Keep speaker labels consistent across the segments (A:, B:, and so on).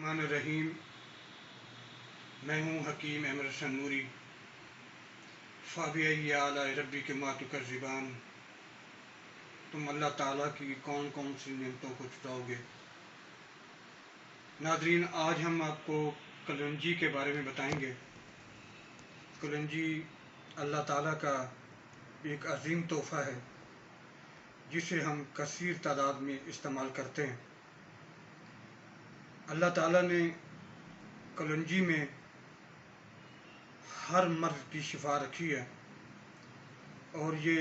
A: الرحمن الرحیم۔ میں ہوں حکیم احمد حسن نوری۔ فَبِأَيِّ آلَاءِ رَبِّكُمَا تُكَذِّبَانِ۔ تم اللہ تعالیٰ کی کون کون سی نعمتوں کو چھٹاؤ گے؟ ناظرین، آج ہم آپ کو کلونجی کے بارے میں بتائیں گے۔ کلونجی اللہ تعالیٰ کا ایک عظیم تحفہ ہے جسے ہم کثیر تعداد میں استعمال کرتے ہیں۔ اللہ تعالیٰ نے کلونجی میں ہر مرض کی شفا رکھی ہے، اور یہ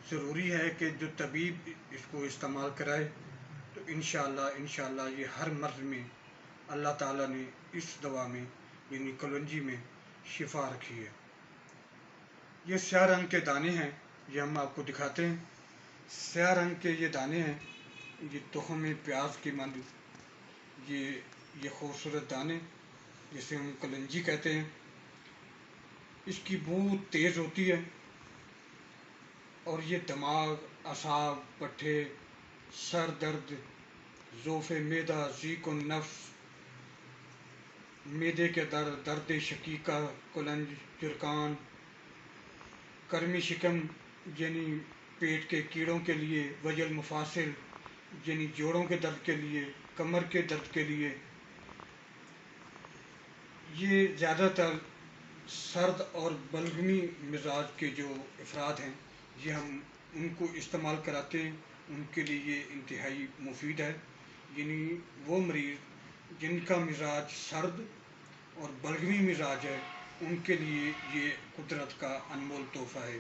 A: ضروری ہے کہ جو طبیب اس کو استعمال کرائے تو انشاءاللہ یہ ہر مرض میں اللہ تعالیٰ نے اس دوا میں یعنی کلونجی میں شفا رکھی ہے۔ یہ سیاہ رنگ کے دانے ہیں، یہ ہم آپ کو دکھاتے ہیں۔ سیاہ رنگ کے یہ دانے ہیں، یہ تخم پیاز کی مانند یہ خوبصورت دانے جسے ہم کلونجی کہتے ہیں۔ اس کی بو تیز ہوتی ہے اور یہ دماغ، اعصاب، پٹھے، سر درد، ضعف معدہ، ضیق النفس، معدے کے درد، درد شقیقہ، کلنج، جرکان، کرمی شکم یعنی پیٹ کے کیڑوں کے لیے، وجع المفاصل یعنی جوڑوں کے درد کے لیے، کمر کے درد کے لیے، یہ زیادہ تر سرد اور بلغمی مزاج کے جو افراد ہیں یہ ہم ان کو استعمال کراتے ہیں۔ ان کے لیے یہ انتہائی مفید ہے، یعنی وہ مریض جن کا مزاج سرد اور بلغمی مزاج ہے ان کے لیے یہ قدرت کا انمول تحفہ ہے۔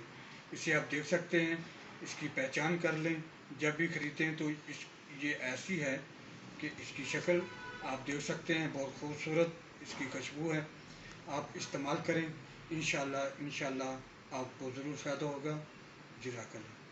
A: اسے آپ دیکھ سکتے ہیں، اس کی پہچان کر لیں، جب بھی خریدتے ہیں تو یہ ایسی ہے کہ اس کی شکل آپ دیکھ سکتے ہیں، بہت خوبصورت اس کی خوشبو ہے۔ آپ استعمال کریں، انشاءاللہ آپ کو ضرور فائدہ ہوگا۔ جزاک اللہ۔